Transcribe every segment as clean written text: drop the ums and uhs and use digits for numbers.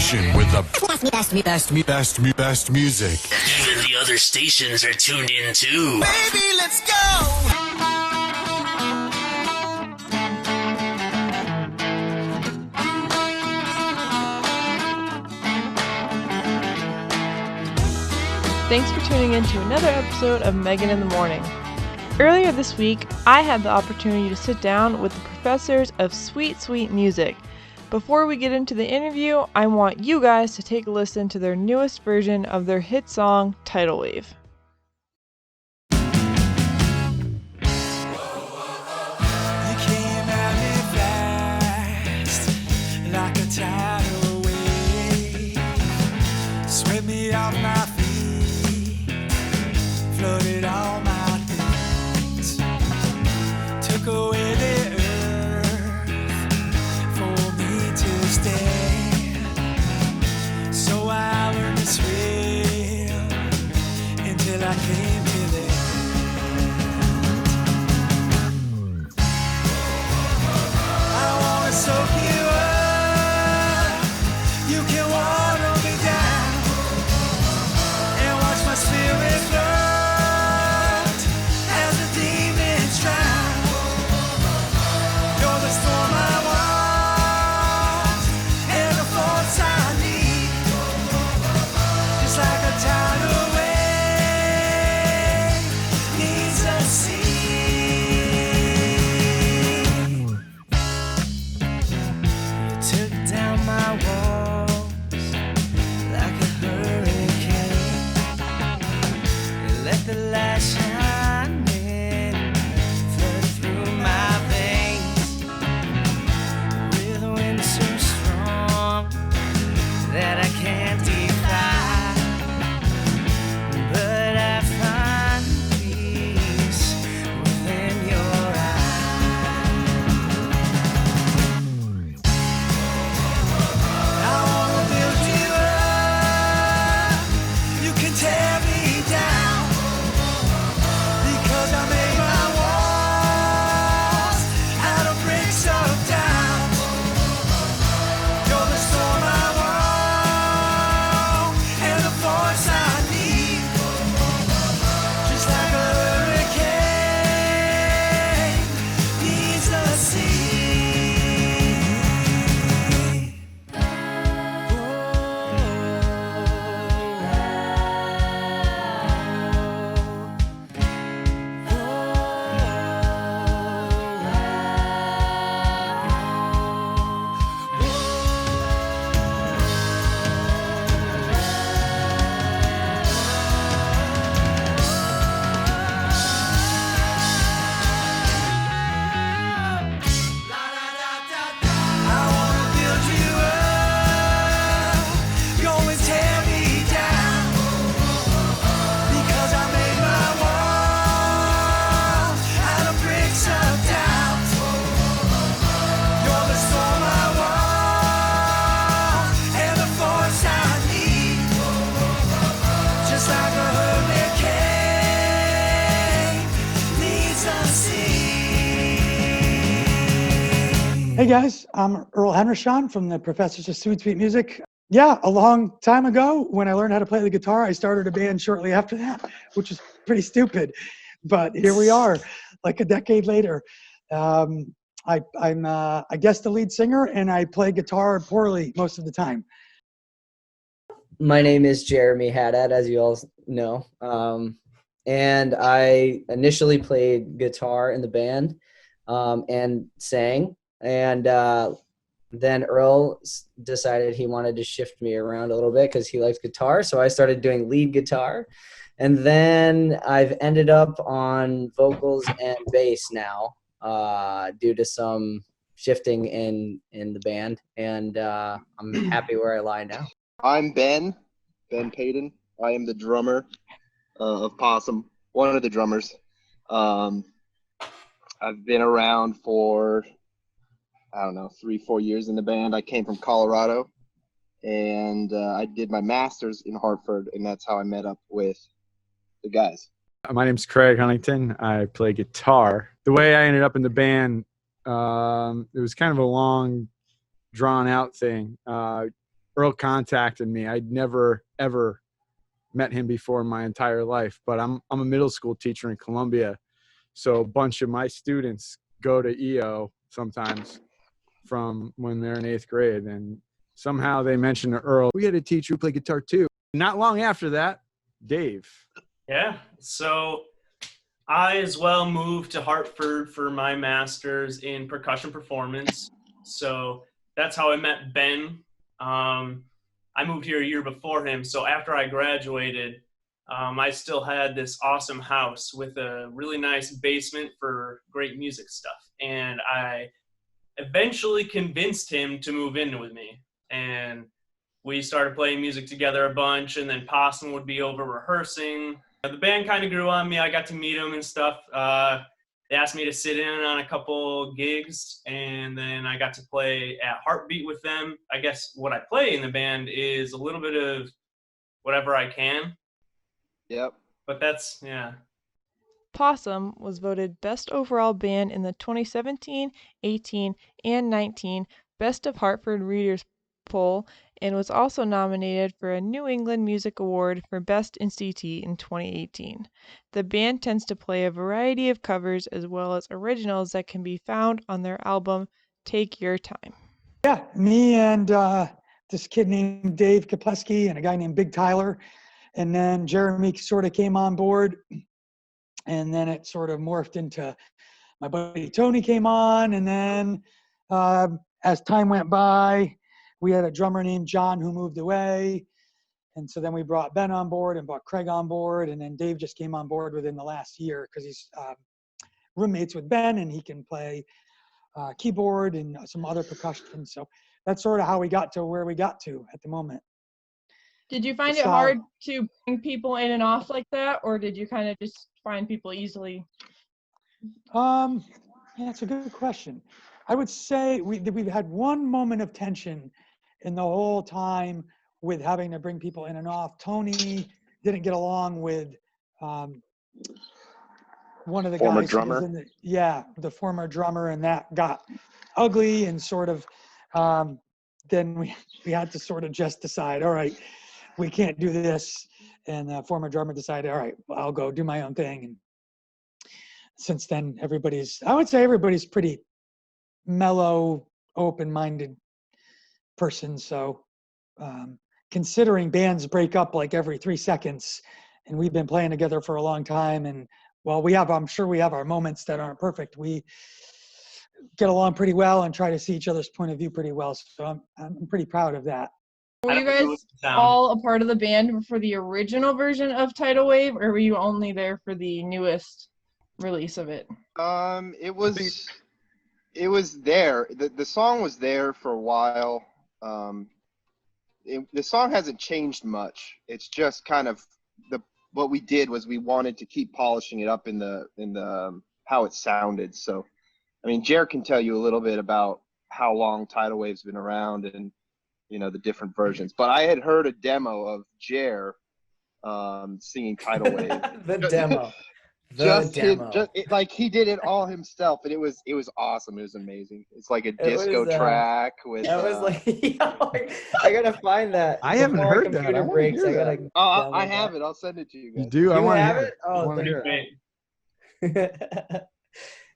station with the best music. Even the other stations are tuned in too. Baby, let's go! Thanks for tuning in to another episode of Megan in the Morning. Earlier this week, I had the opportunity to sit down with the professors of Sweet Sweet Music. Before we get into the interview, I want you guys to take a listen to their newest version of their hit song, Tidal Wave. Like a tidal wave, swept me off my feet, flooded all my things, took away the earth for me to stand. So I learned to swim until I came to land. I wanna soak you up. You can water me down and watch my spirit float as the demons drown. You're the storm I want and the force I need, just like a tidal wave needs a sea. You took down my wall like a hurricane. You let the light shine in, flood through my veins. With a wind so strong that I can't defy, but I find peace within your eyes. I wanna build you up. You can tear me down because I made my walls out of bricks of doubt. You're the storm I want and the force I need, just like a hurricane needs the sea. I wanna build you up, go and tear me down, because I made my walls out of bricks of doubt. You're the storm I want and the force I need, just like a hurricane needs a sea. Hey guys, I'm Earl Hendershon from the Professors of Sweet Sweet Music. Yeah, a long time ago when I learned how to play the guitar, I started a band shortly after that, which was pretty stupid. But here we are, like a decade later. I'm, I guess, the lead singer, and I play guitar poorly most of the time. My name is Jeremy Haddad, as you all know. And I initially played guitar in the band and sang. And then Earl decided he wanted to shift me around a little bit because he likes guitar. So I started doing lead guitar. And then I've ended up on vocals and bass now due to some shifting in the band. And I'm happy where I lie now. I'm Ben Payton. I am the drummer of POSSM, one of the drummers. I've been around for, 3-4 years in the band. I came from Colorado, and I did my master's in Hartford, and that's how I met up with the guys. My name's Craig Huntington. I play guitar. The way I ended up in the band, it was kind of a long, drawn-out thing. Earl contacted me. I'd never, ever met him before in my entire life, but I'm a middle school teacher in Columbia. So a bunch of my students go to EO sometimes from when they're in 8th grade. And somehow they mentioned to Earl, we had a teacher who played guitar too. Not long after that, Dave. Yeah. So I as well moved to Hartford for my master's in percussion performance. So that's how I met Ben. I moved here a year before him. So after I graduated, I still had this awesome house with a really nice basement for great music stuff. And I eventually convinced him to move in with me. And we started playing music together a bunch, and then POSSM would be over rehearsing. The band kind of grew on me. I got to meet them and stuff. They asked me to sit in on a couple gigs, and then I got to play at Heartbeat with them. I guess what I play in the band is a little bit of whatever I can. Yep. But that's, yeah. POSSM was voted Best Overall Band in the 2017, 18, and 19 Best of Hartford Readers Poll, and was also nominated for a New England Music Award for Best in CT in 2018. The band tends to play a variety of covers as well as originals that can be found on their album Take Your Time. Yeah, me and this kid named Dave Kapleski and a guy named Big Tyler. And then Jeremy sort of came on board. And then it sort of morphed into my buddy Tony came on. And then as time went by, we had a drummer named John who moved away. And so then we brought Ben on board and brought Craig on board. And then Dave just came on board within the last year because he's roommates with Ben and he can play keyboard and some other percussion. So that's sort of how we got to where we got to at the moment. Did you find it hard to bring people in and off like that, or did you kind of just find people easily? Yeah, that's a good question. I would say we've had one moment of tension in the whole time with having to bring people in and off. Tony didn't get along with one of the Former guys drummer? who was the former drummer, and that got ugly and sort of then we had to sort of just decide, all right, we can't do this. And the former drummer decided, all right, well, I'll go do my own thing. And since then, I would say everybody's pretty mellow, open-minded person. So considering bands break up like every 3 seconds, and we've been playing together for a long time, and while I'm sure we have our moments that aren't perfect, we get along pretty well and try to see each other's point of view pretty well. So I'm pretty proud of that. Were you guys all a part of the band for the original version of Tidal Wave, or were you only there for the newest release of it? It was there. The song was there for a while. The song hasn't changed much. It's just kind of what we did was we wanted to keep polishing it up in the how it sounded. So, I mean, Jared can tell you a little bit about how long Tidal Wave's been around and the different versions. But I had heard a demo of Jer singing Tidal Wave. The demo. Like he did it all himself, and it was awesome. It was amazing. It's like a disco track with. That was like, I gotta find that. I haven't heard that. Computer breaks. I have it. I'll send it to you guys. You do? I want to have hear it. Oh, I want to hear it.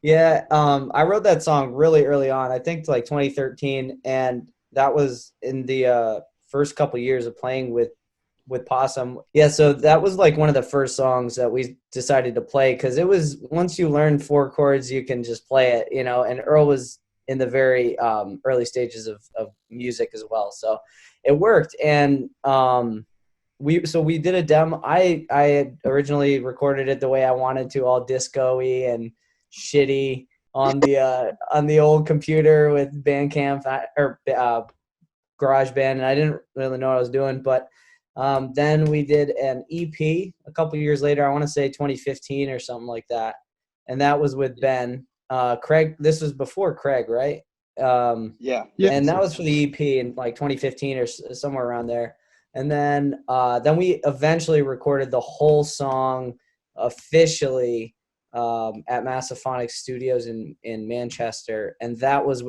Yeah, I wrote that song really early on. I think like 2013, and that was in the first couple years of playing with POSSM. Yeah, so that was like one of the first songs that we decided to play because it was once you learn 4 chords, you can just play it, and Earl was in the very early stages of music as well. So it worked. And we did a demo. I had originally recorded it the way I wanted to, all disco-y and shitty on the old computer with Bandcamp or GarageBand, and I didn't really know what I was doing, but then we did an EP a couple of years later. I want to say 2015 or something like that. And that was with Ben. Craig, this was before Craig, right? Yeah. And that was for the EP in like 2015 or somewhere around there. And then we eventually recorded the whole song officially at Massophonic Studios in Manchester. And that was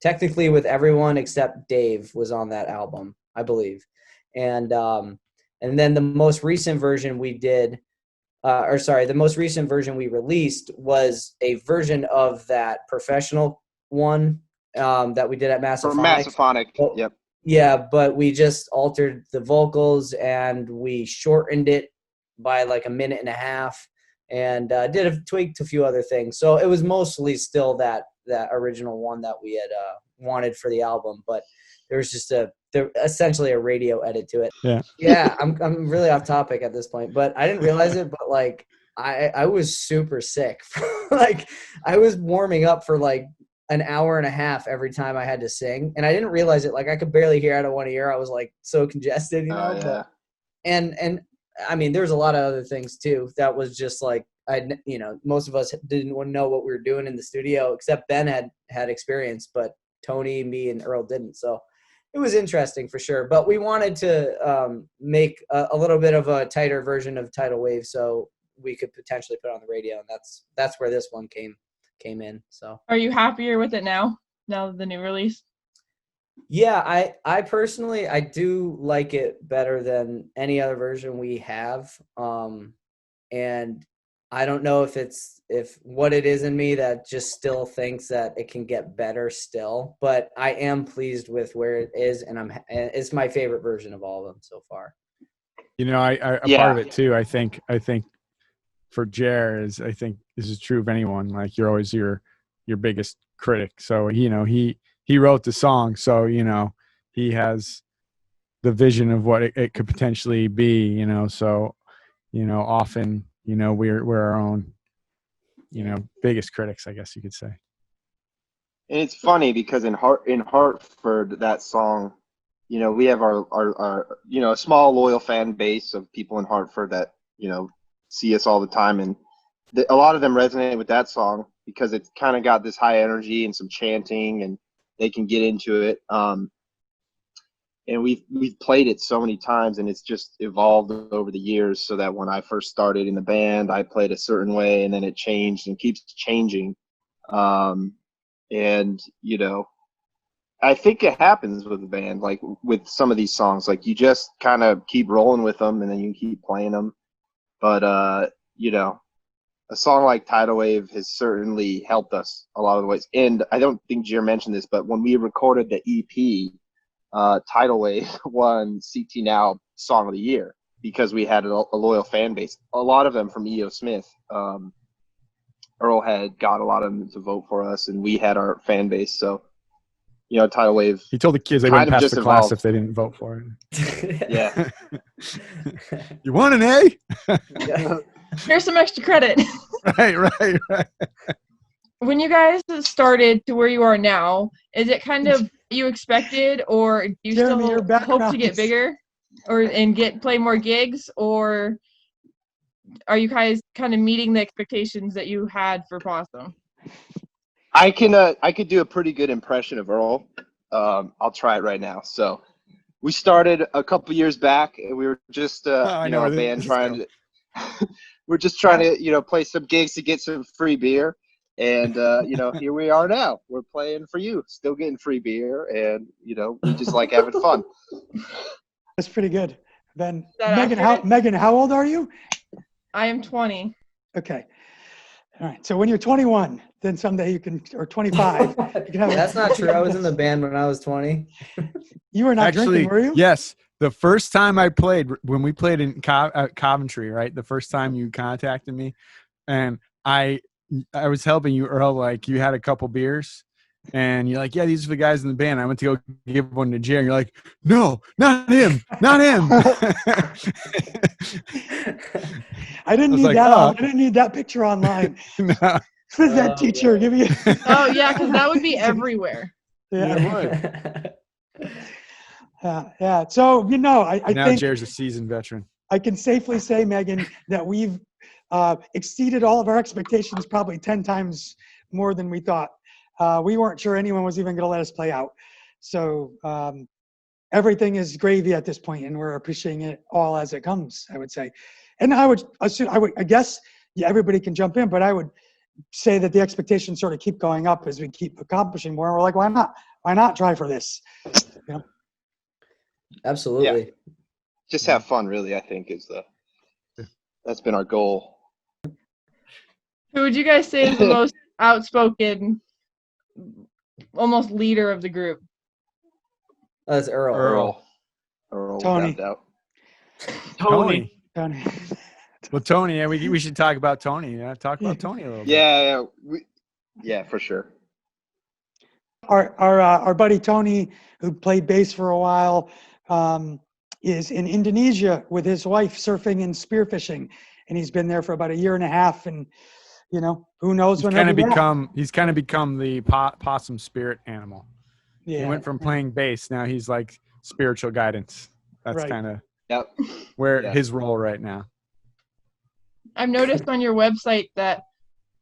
technically with everyone except Dave was on that album. I believe. And then the most recent version we did, the most recent version we released was a version of that professional one that we did at For Massophonics. Massophonic, Well, yep. yeah, but we just altered the vocals and we shortened it by like a minute and a half, and tweaked a few other things. So it was mostly still that original one that we had wanted for the album, but there was just essentially a radio edit to it. Yeah, I'm really off topic at this point, but I didn't realize it. But like I was super sick. Like I was warming up for like an hour and a half every time I had to sing, and I didn't realize it. Like I could barely hear out of one ear. I was like so congested, you know. Yeah. But, and I mean, there's a lot of other things too. That was just like most of us didn't know what we were doing in the studio, except Ben had experience, but Tony, me, and Earl didn't. So it was interesting for sure. But we wanted to make a little bit of a tighter version of Tidal Wave, so we could potentially put it on the radio, and that's where this one came in. So Are you happier with it now the new release? Yeah, I personally, I do like it better than any other version we have. And I don't know if what it is in me that just still thinks that it can get better still, but I am pleased with where it is, and it's my favorite version of all of them so far. You know, I part of it too. I think for Jer is, I think this is true of anyone. Like you're always your biggest critic. So he wrote the song, so he has the vision of what it could potentially be. So often we're our own biggest critics, I guess you could say. And it's funny because in Hartford, that song, we have our a small loyal fan base of people in Hartford that see us all the time, and a lot of them resonate with that song because it's kind of got this high energy and some chanting, and they can get into it. And we've played it so many times, and it's just evolved over the years, so that when I first started in the band, I played a certain way, and then it changed and keeps changing. And I think it happens with the band, like with some of these songs, like you just kind of keep rolling with them, and then you keep playing them. But a song like Tidal Wave has certainly helped us a lot of the ways. And I don't think Jer mentioned this, but when we recorded the EP, Tidal Wave won CT Now Song of the Year because we had a loyal fan base. A lot of them from E.O. Smith. Earl had got a lot of them to vote for us, and we had our fan base. So, Tidal Wave. He told the kids they wouldn't pass the class if they didn't vote for it. Yeah. You want an A? Yeah. Here's some extra credit. Right. When you guys started to where you are now, is it kind of you expected, or do you Jeremy, still your background hope to get is- bigger, and play more gigs, or are you guys kind of meeting the expectations that you had for POSSM? I could do a pretty good impression of Earl. I'll try it right now. So we started a couple years back, and we were just a band trying to we're just trying to play some gigs to get some free beer, and here we are now. We're playing for you, still getting free beer, and we just like having fun. That's pretty good. Then Is that Megan, how old are you? I am 20. Okay. All right. So when you're 21, then someday you can, or 25. You can have That's not true. I was in the band when I was 20. You were not Actually, drinking, were you? Yes. The first time I played, when we played in Coventry, right? The first time you contacted me, and I was helping you, Earl. Like you had a couple beers, and you're like, "Yeah, these are the guys in the band." I went to go give one to Jay, and you're like, "No, not him, not him." I didn't need like, that. oh. I didn't need that picture online. No. Who's that teacher? Give me. Oh yeah, because that would be everywhere. Yeah. It would. Yeah. So I Now think Jer's a seasoned veteran. I can safely say, Megan, that we've exceeded all of our expectations probably 10 times more than we thought. We weren't sure anyone was even going to let us play out. So everything is gravy at this point, and we're appreciating it all as it comes, I would say. And I guess everybody can jump in, but I would say that the expectations sort of keep going up as we keep accomplishing more. And we're like, why not? Why not try for this? Absolutely. Just have fun, really. I think that's been our goal. Who would you guys say is the most outspoken, almost leader of the group? That's Earl. Earl, Tony. without doubt. Tony. Tony. Well, Tony, yeah, we should talk about Tony. Yeah, talk about Tony a little bit. Yeah, for sure. Our buddy Tony, who played bass for a while, is in Indonesia with his wife surfing and spearfishing, and he's been there for about a year and a half. And who knows He's when kind of he'll be back. he's kind of become the possum spirit animal. Yeah, He went from playing bass, now he's like spiritual guidance. That's Right. kind of Yep. where his role right now. I've noticed on your website that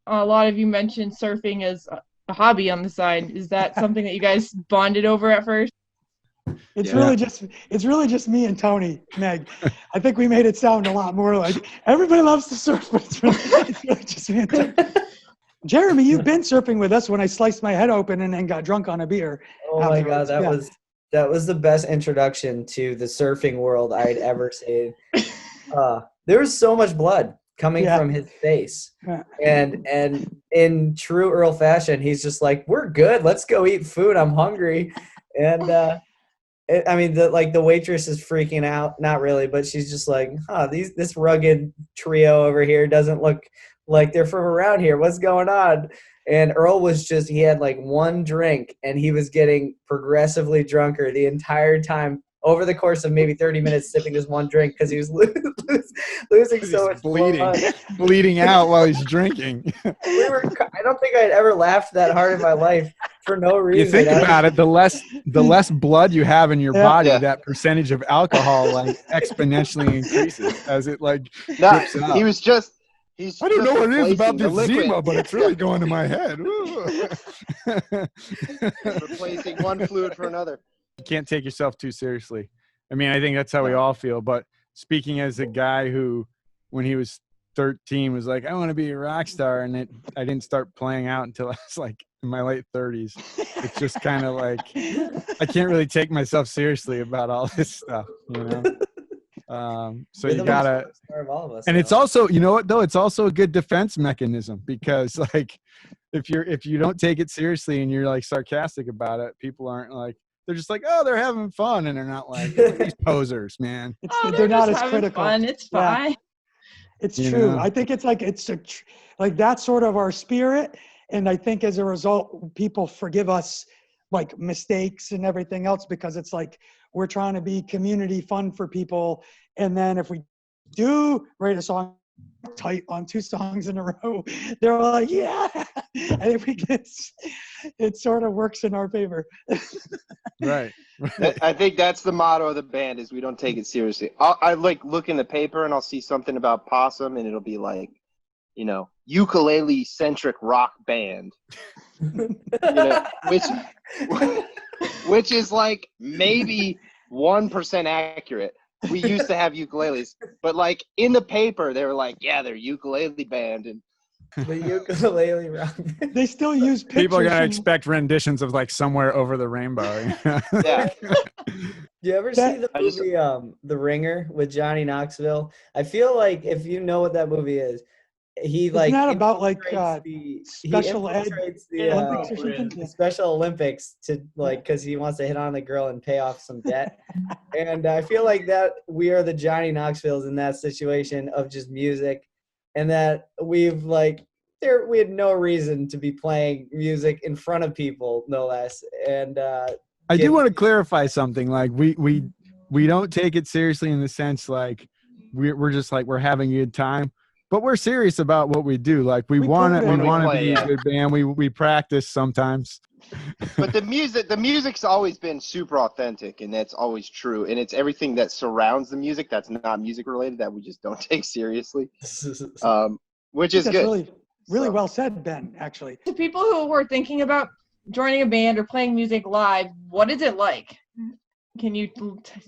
a lot of you mentioned surfing as a hobby on the side. Is that something that you guys bonded over at first? It's really just me and Tony, Meg. I think we made it sound a lot more like everybody loves to surf, but it's really just me and Tony. Jeremy, you've been surfing with us when I sliced my head open and then got drunk on a beer. Oh my God, afterwards. that was the best introduction to the surfing world I'd ever seen. There was so much blood coming from his face, and in true Earl fashion, he's just like, "We're good. Let's go eat food. I'm hungry." And I mean, the waitress is freaking out. Not really, but she's just like, this rugged trio over here doesn't look like they're from around here. What's going on? And Earl he had like one drink, and he was getting progressively drunker the entire time over the course of maybe 30 minutes, sipping this one drink because he was losing so much bleeding out while he's drinking. I don't think I'd ever laughed that hard in my life for no reason. You think about it, the less blood you have in your body, that percentage of alcohol like exponentially increases as it like drips out. I don't know what it is about the this Zima, but it's really going to my head. Replacing one fluid for another. You can't take yourself too seriously. I mean, I think that's how we all feel. But speaking as a guy who, when he was 13, was like, I want to be a rock star, and I didn't start playing out until I was like in my late 30s. It's just kind of like I can't really take myself seriously about all this stuff, So you gotta, and it's also, you know what though, it's also a good defense mechanism, because like if you don't take it seriously and you're like sarcastic about it, people aren't like, they're just like, oh, they're having fun, and they're not like, these posers, man. They're not as critical. Fun. It's fine. It's true. I think it's like like that's sort of our spirit, and I think as a result, people forgive us like mistakes and everything else, because it's like we're trying to be community fun for people, and then if we do write a song tight on 2 songs in a row, they're like, yeah, and if we get, it sort of works in our favor. Right. I think that's the motto of the band, is we don't take it seriously. I like look in the paper and I'll see something about Possum, and it'll be like, ukulele centric rock band, which is like maybe 1% accurate. We used to have ukuleles, but like in the paper, they were like, yeah, they're ukulele band. And the ukulele rock. They still use pictures. People are going to expect renditions of like Somewhere Over the Rainbow. Yeah. Do you ever see the movie The Ringer with Johnny Knoxville? I feel like if you know what that movie is, it's not about like special ed Olympics or something. The Special Olympics to like, because he wants to hit on the girl and pay off some debt. And I feel like that we are the Johnny Knoxvilles in that situation of just music, and that we had no reason to be playing music in front of people, no less. And I do want to clarify something. Like we don't take it seriously in the sense like we're just like we're having a good time. But we're serious about what we do. Like we want to be a good band. We practice sometimes. But the music's always been super authentic, and that's always true. And it's everything that surrounds the music that's not music related that we just don't take seriously. Which is good. Really well said, Ben, actually. To people who were thinking about joining a band or playing music live, what is it like? Can you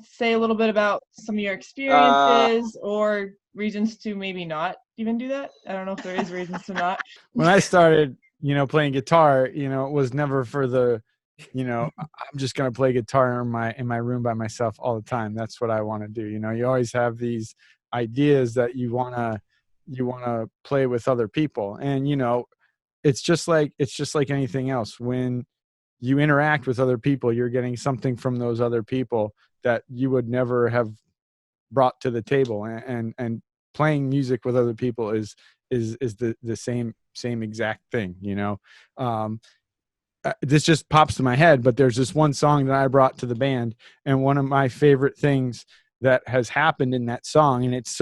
say a little bit about some of your experiences or reasons to maybe not even do that? I don't know if there is reasons to not. When I started, playing guitar, it was never for the I'm just going to play guitar in my room by myself all the time. That's what I want to do. You always have these ideas that you want to play with other people. And, it's just like anything else. When you interact with other people, you're getting something from those other people that you would never have brought to the table. And playing music with other people is the same exact thing. This just pops to my head, but there's this one song that I brought to the band, and one of my favorite things that has happened in that song, and it's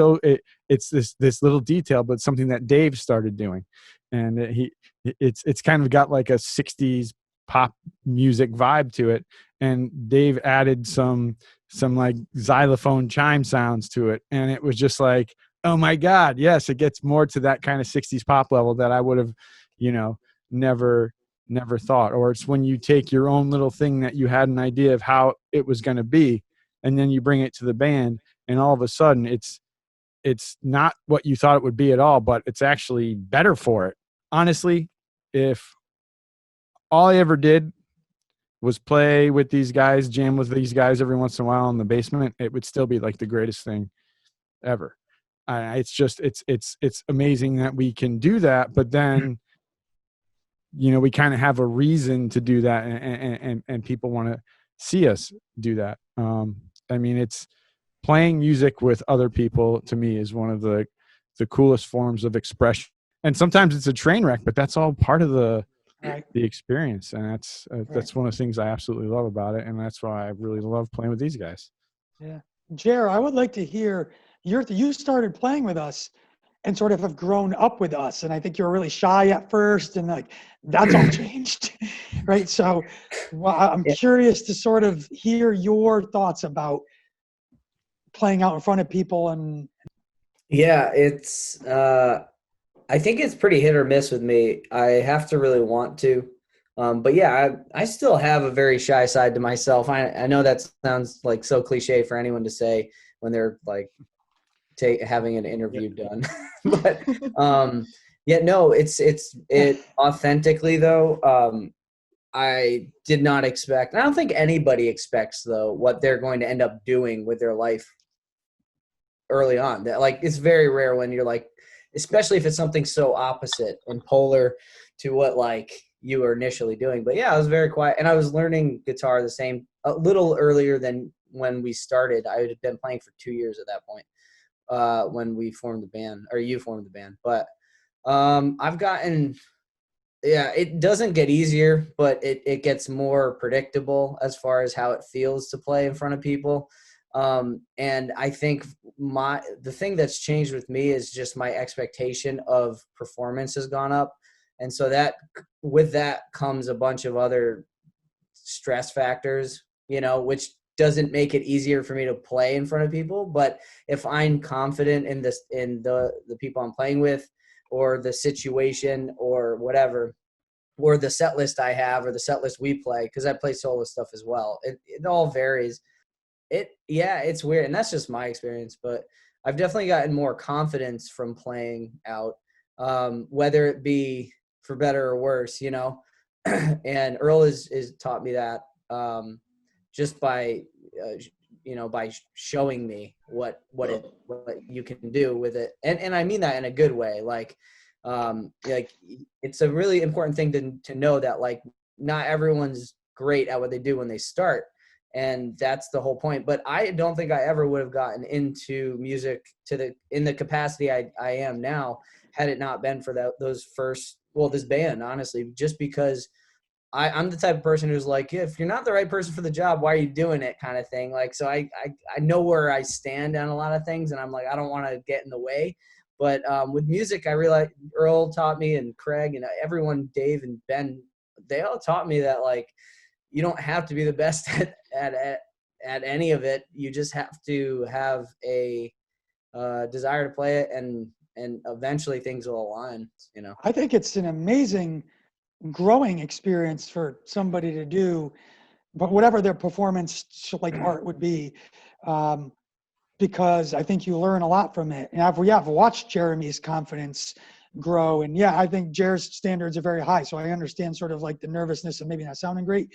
this little detail, but something that Dave started doing, and it's kind of got like a 60s pop music vibe to it, and Dave added some like xylophone chime sounds to it, and it was just like, oh my God, yes, it gets more to that kind of 60s pop level that I would have, never thought. Or it's when you take your own little thing that you had an idea of how it was going to be, and then you bring it to the band, and all of a sudden it's not what you thought it would be at all, but it's actually better for it. Honestly, if all I ever did was play with these guys, jam with these guys every once in a while in the basement, it would still be like the greatest thing ever. It's amazing that we can do that, but then we kind of have a reason to do that, and people want to see us do that. It's playing music with other people, to me, is one of the coolest forms of expression. And sometimes it's a train wreck, but that's all part of the experience. And that's one of the things I absolutely love about it. And that's why I really love playing with these guys. Yeah. Jer, I would like to hear you started playing with us and sort of have grown up with us. And I think you were really shy at first, and like that's all changed, right? So I'm curious to sort of hear your thoughts about playing out in front of people. And yeah, it's I think it's pretty hit or miss with me. I have to really want to. But yeah, I still have a very shy side to myself. I know that sounds like so cliche for anyone to say when they're like having an interview done. But it authentically though. I did not expect, I don't think anybody expects though, what they're going to end up doing with their life early on. That, like, it's very rare when you're like, especially if it's something so opposite and polar to what like you were initially doing. But yeah, I was very quiet, and I was learning guitar a little earlier than when we started. I had been playing for 2 years at that point. When we formed the band, or you formed the band. But it doesn't get easier, but it gets more predictable as far as how it feels to play in front of people. And I think the thing that's changed with me is just my expectation of performance has gone up. And so that with that comes a bunch of other stress factors, which doesn't make it easier for me to play in front of people. But if I'm confident in the people I'm playing with, or the situation, or whatever, or the set list I have, or the set list we play, because I play solo stuff as well, it all varies. It's weird, and that's just my experience. But I've definitely gotten more confidence from playing out, whether it be for better or worse, And Earl is taught me that. Just by by showing me what you can do with it, and I mean that in a good way. Like it's a really important thing to know that like not everyone's great at what they do when they start, and that's the whole point. But I don't think I ever would have gotten into music in the capacity I am now had it not been for this band, honestly, just because I'm the type of person who's like, if you're not the right person for the job, why are you doing it, kind of thing. Like, so I know where I stand on a lot of things, and I'm like, I don't want to get in the way. But with music, I realized Earl taught me, and Craig, and everyone, Dave and Ben, they all taught me that like, you don't have to be the best at any of it. You just have to have a desire to play it, and eventually things will align, I think it's an amazing growing experience for somebody to do, but whatever their performance like art would be, because I think you learn a lot from it. And I've watched Jeremy's confidence grow, and I think Jer's standards are very high, so I understand sort of like the nervousness of maybe not sounding great,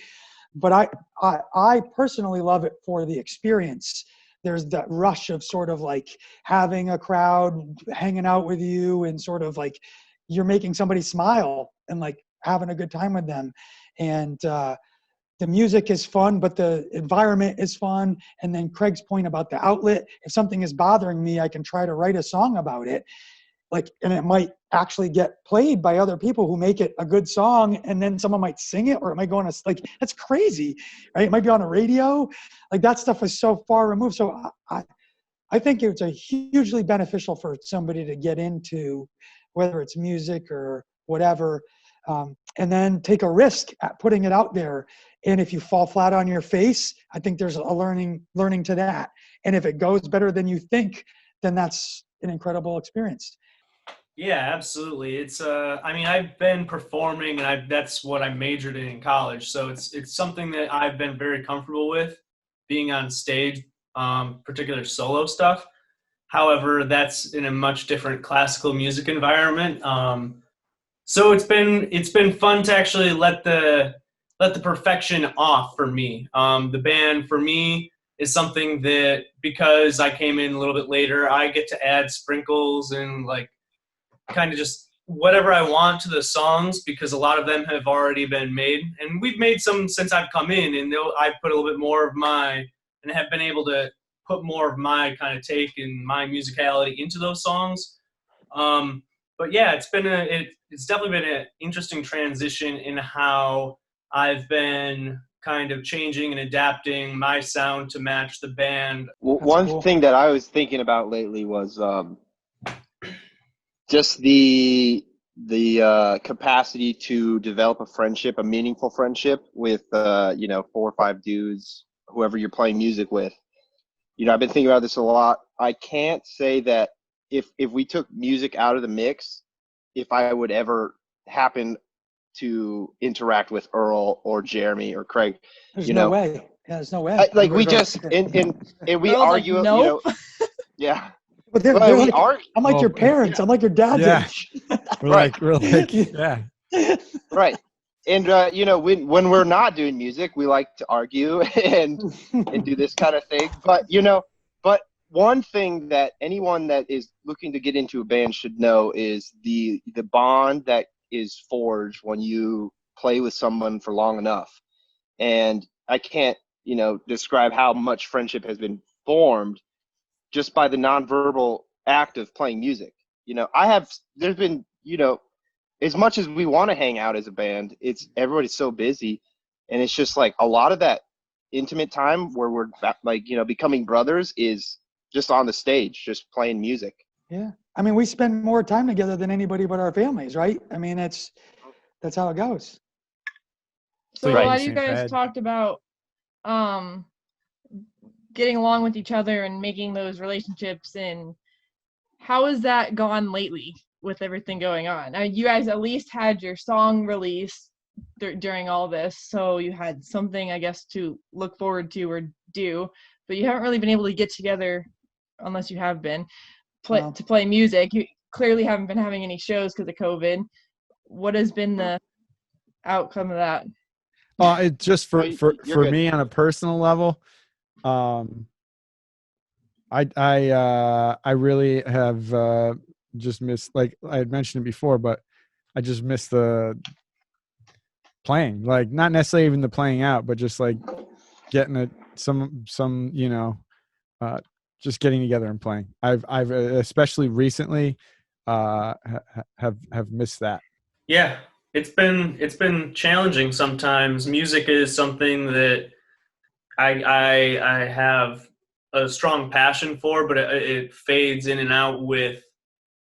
but I personally love it for the experience. There's that rush of sort of like having a crowd hanging out with you, and sort of like you're making somebody smile and like having a good time with them. And the music is fun, but the environment is fun. And then Craig's point about the outlet, if something is bothering me, I can try to write a song about it. Like, and it might actually get played by other people who make it a good song, and then someone might sing it, or it might go on like, that's crazy, right? It might be on a radio. Like, that stuff is so far removed. So I think it's a hugely beneficial for somebody to get into, whether it's music or whatever, and then take a risk at putting it out there. And if you fall flat on your face, I think there's a learning to that. And if it goes better than you think, then that's an incredible experience. Yeah, absolutely. It's I mean, I've been performing, and that's what I majored in college. So it's something that I've been very comfortable with, being on stage, particular solo stuff. However, that's in a much different classical music environment. So it's been fun to actually let the perfection off for me. The band for me is something that, because I came in a little bit later, I get to add sprinkles and like kind of just whatever I want to the songs, because a lot of them have already been made, and we've made some since I've come in, and I put a little bit more of my, and have been able to put more of my kind of take and my musicality into those songs. But yeah, it's definitely been an interesting transition in how I've been kind of changing and adapting my sound to match the band. Well, one thing that I was thinking about lately was just the capacity to develop a friendship, a meaningful friendship with 4 or 5 dudes, whoever you're playing music with. I've been thinking about this a lot. I can't say that if we took music out of the mix, if I would ever happen to interact with Earl or Jeremy or Craig. There's no way. Yeah, there's no way. Like we just and we Earl's argue, like, nope. Yeah. But they're we like, I'm like your parents. I'm like your dad's age. We're like, yeah. Right. And when we're not doing music, we like to argue and do this kind of thing. But but one thing that anyone that is looking to get into a band should know is the bond that is forged when you play with someone for long enough. And I can't, describe how much friendship has been formed just by the nonverbal act of playing music. There's been, as much as we want to hang out as a band, everybody's so busy, and it's just like a lot of that intimate time where we're like, becoming brothers is just on the stage, just playing music. Yeah. I mean, we spend more time together than anybody but our families, right? I mean, that's how it goes. So Right. a lot of you guys talked about getting along with each other and making those relationships, and how has that gone lately with everything going on? You guys at least had your song release during all this, so you had something, I guess, to look forward to or do, but you haven't really been able to get together, unless you have been, to play music. You clearly haven't been having any shows because of COVID. What has been the outcome of that? It just for me on a personal level, I really have just missed, like I had mentioned it before, but I just missed the playing, like not necessarily even the playing out, but just like getting some just getting together and playing. I've especially recently have missed that. Yeah, it's been challenging sometimes. Music is something that I have a strong passion for, but it fades in and out with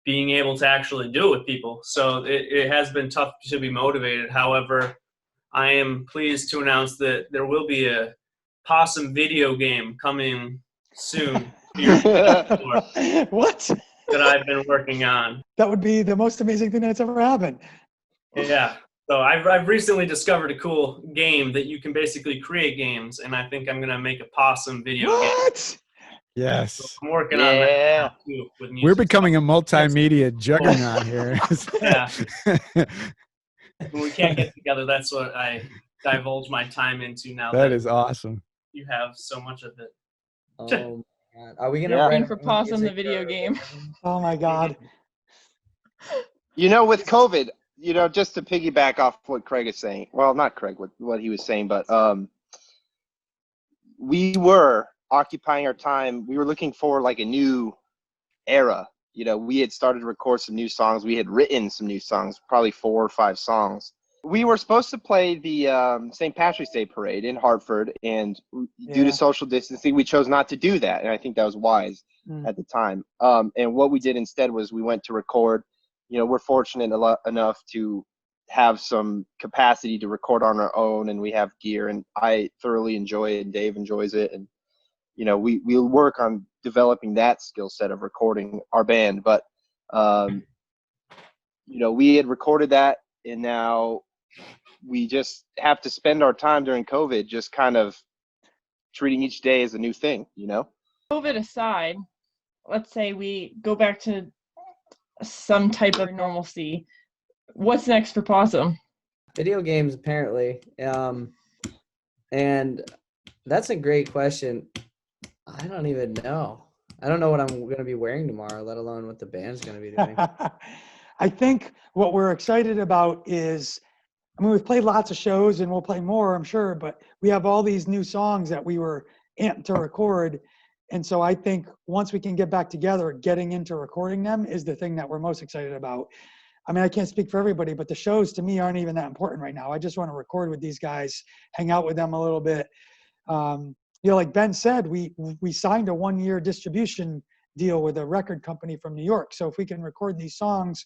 being able to actually do it with people. So it has been tough to be motivated. However, I am pleased to announce that there will be a POSSM video game coming soon. What? That I've been working on. That would be the most amazing thing that's ever happened. Yeah. So I've recently discovered a cool game that you can basically create games, and I think I'm gonna make a POSSM video game. What? Yes. So I'm working on that now too, with music. We're becoming a multimedia juggernaut here. Yeah. When we can't get together, that's what I divulge my time into now That that is awesome. you have so much of it. Oh, man. Are we gonna Yeah. write Waiting our for own POSSM, the music video or game. anything? Oh my God. With COVID, just to piggyback off what Craig is saying. Well, not Craig, what he was saying, but we were occupying our time. We were looking for like a new era. We had started to record some new songs. We had written some new songs, probably 4 or 5 songs. We were supposed to play the St. Patrick's Day parade in Hartford, and due to social distancing, we chose not to do that. And I think that was wise at the time. And what we did instead was we went to record. We're fortunate enough to have some capacity to record on our own, and we have gear, and I thoroughly enjoy it, and Dave enjoys it. And we'll work on developing that skill set of recording our band. But we had recorded that, and now we just have to spend our time during COVID just kind of treating each day as a new thing. COVID aside, let's say we go back to some type of normalcy. What's next for POSSM? Video games, apparently. And that's a great question. I don't even know. I don't know what I'm going to be wearing tomorrow, let alone what the band's going to be doing. I think what we're excited about is, we've played lots of shows and we'll play more, I'm sure, but we have all these new songs that we were amped to record. And so I think once we can get back together, getting into recording them is the thing that we're most excited about. I can't speak for everybody, but the shows to me aren't even that important right now. I just want to record with these guys, hang out with them a little bit. Like Ben said, we signed a 1-year distribution deal with a record company from New York. So if we can record these songs,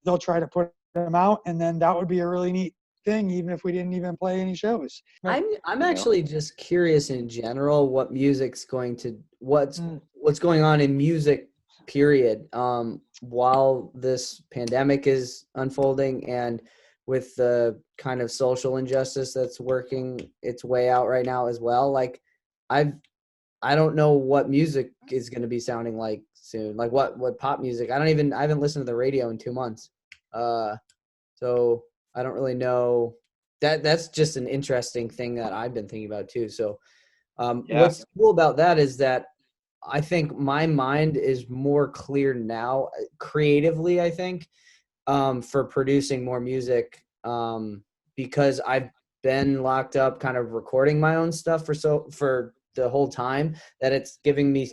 they'll try to put them out, and then that would be a really neat thing, even if we didn't even play any shows. I'm actually just curious in general what music's what's going on in music, period, while this pandemic is unfolding, and with the kind of social injustice that's working its way out right now as well. Like I don't know what music is going to be sounding like soon. Like what pop music. I haven't listened to the radio in 2 months. So I don't really know. That's just an interesting thing that I've been thinking about too. So what's cool about that is that I think my mind is more clear now creatively, I think, for producing more music, because I've been locked up kind of recording my own stuff for the whole time, that it's giving me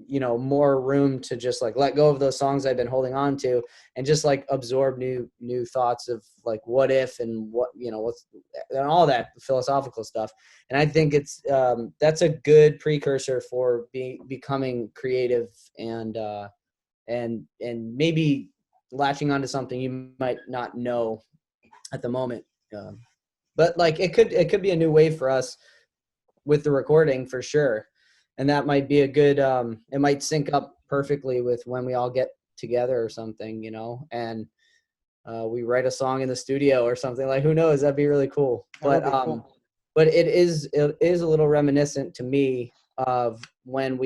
more room to just like let go of those songs I've been holding on to and just like absorb new thoughts of like what if and what's and all that philosophical stuff. And I think it's that's a good precursor for becoming creative and maybe latching onto something you might not know at the moment. But like it could be a new wave for us with the recording for sure. And that might be a good, it might sync up perfectly with when we all get together or something, and we write a song in the studio or something. Like, who knows? That'd be really cool. But it is a little reminiscent to me of when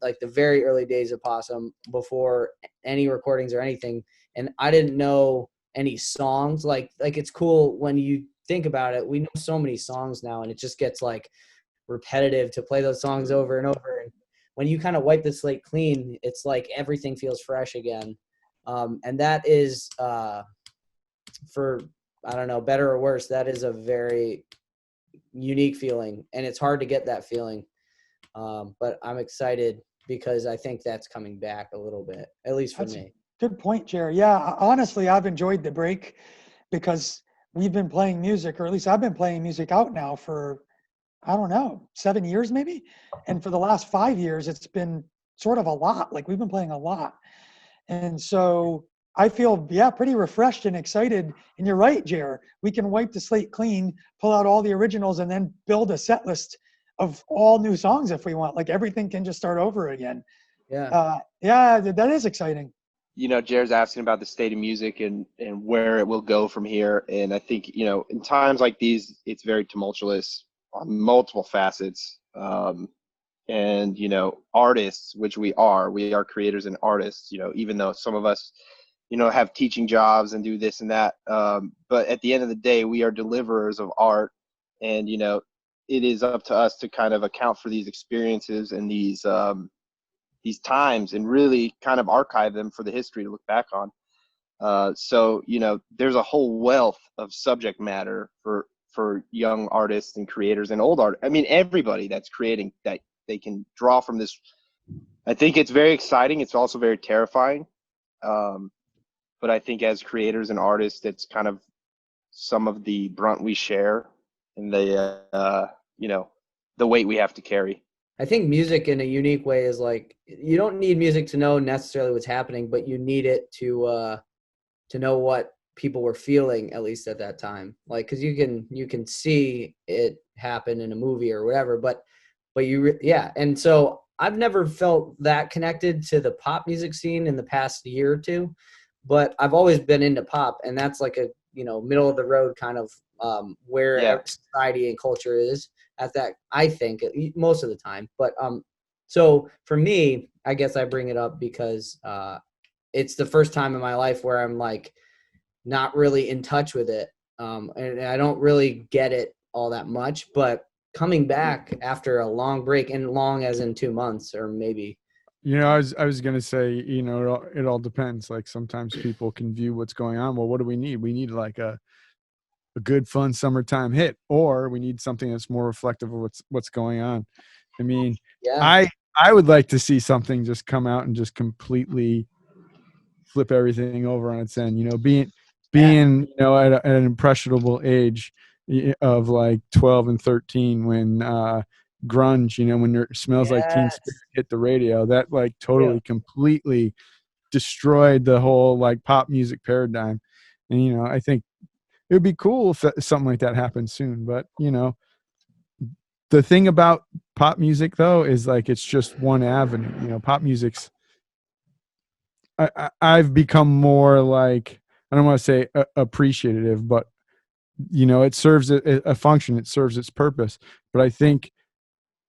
like the very early days of POSSM, before any recordings or anything. And I didn't know any songs. Like it's cool when you think about it. We know so many songs now, and it just gets like repetitive to play those songs over and over. And when you kind of wipe the slate clean, it's like everything feels fresh again. And that is, for, I don't know, better or worse, that is a very unique feeling, and it's hard to get that feeling. But I'm excited because I think that's coming back a little bit, at least for me. Good point, Jerry. Yeah, honestly, I've enjoyed the break because we've been playing music, or at least I've been playing music out now for, I don't know, 7 years maybe. And for the last 5 years, it's been sort of a lot. Like we've been playing a lot. And so I feel, pretty refreshed and excited. And you're right, Jer. We can wipe the slate clean, pull out all the originals, and then build a set list of all new songs if we want. Like everything can just start over again. Yeah. That is exciting. Jared's asking about the state of music and where it will go from here. And I think, in times like these, it's very tumultuous on multiple facets. And, artists, which we are creators and artists, even though some of us, have teaching jobs and do this and that. But at the end of the day, we are deliverers of art. And, it is up to us to kind of account for these experiences and these times and really kind of archive them for the history to look back on. So, there's a whole wealth of subject matter for young artists and creators and old art. I mean, everybody that's creating that they can draw from this. I think it's very exciting. It's also very terrifying. But I think as creators and artists, it's kind of some of the brunt we share and the weight we have to carry. I think music in a unique way is like, you don't need music to know necessarily what's happening, but you need it to know what people were feeling, at least at that time. Like, cause you can see it happen in a movie or whatever, but and so I've never felt that connected to the pop music scene in the past year or two, but I've always been into pop, and that's like a, middle of the road kind of where society and culture is at that, I think, most of the time. But so for me, I guess I bring it up because it's the first time in my life where I'm like not really in touch with it, and I don't really get it all that much, but coming back after a long break, and long as in 2 months or maybe. I was going to say, it all depends. Like sometimes people can view what's going on. Well, what do we need? We need like a good, fun summertime hit, or we need something that's more reflective of what's going on. I mean, I would like to see something just come out and just completely flip everything over on its end, being at an impressionable age of like 12 and 13 when grunge, when there Smells Like Teen Spirit hit the radio, that like totally completely destroyed the whole like pop music paradigm. And I think it would be cool if something like that happened soon. But the thing about pop music though is like it's just one avenue. Pop music's I've become more like, I don't want to say appreciative, but it serves a function. It serves its purpose. But I think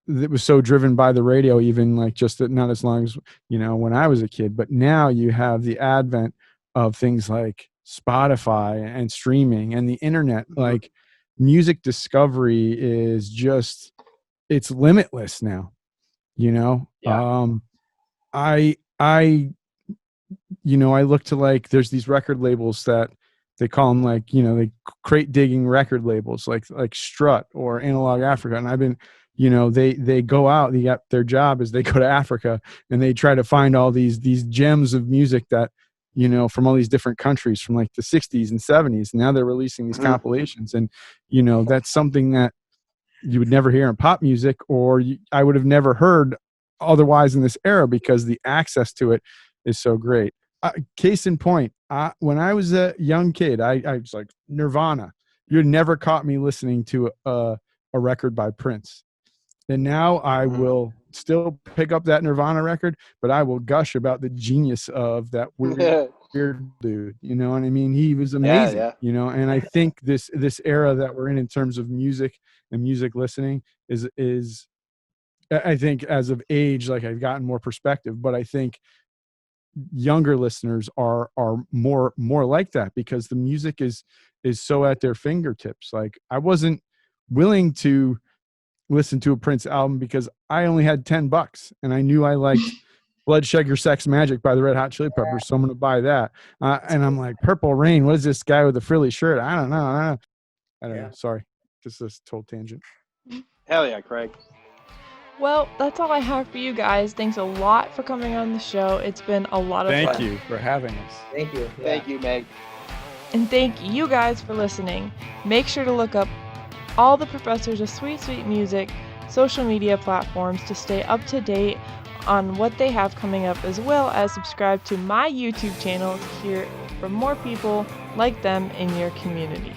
it was so driven by the radio, even like just not as long as, when I was a kid. But now you have the advent of things like Spotify and streaming and the internet. Like music discovery is just, it's limitless now, I look to like, there's these record labels that they call them like, they crate digging record labels like Strut or Analog Africa. And I've been, they go out, their job is they go to Africa and they try to find all these gems of music that, from all these different countries from like the 60s and 70s. Now they're releasing these compilations. And, that's something that you would never hear in pop music, or I would have never heard otherwise in this era because the access to it is so great. Case in point, when I was a young kid, I was like Nirvana. You never caught me listening to a record by Prince. And now I will still pick up that Nirvana record, but I will gush about the genius of that weird dude. You know what I mean? He was amazing, and I think this era that we're in terms of music and music listening is I think as of age, like I've gotten more perspective, but I think younger listeners are more like that because the music is so at their fingertips. Like I wasn't willing to listen to a Prince album because I only had $10 and I knew I liked Blood Sugar Sex Magic by the Red Hot Chili Peppers, so I'm gonna buy that. And I'm like, Purple Rain, what is this guy with the frilly shirt? I don't know. Sorry, just this total tangent. Hell yeah, Craig. Well, that's all I have for you guys. Thanks a lot for coming on the show. It's been a lot of fun. Thank you for having us. Thank you. Thank you, Meg. And thank you guys for listening. Make sure to look up all the Professors of Sweet Sweet Music social media platforms to stay up to date on what they have coming up, as well as subscribe to my YouTube channel to hear from more people like them in your community.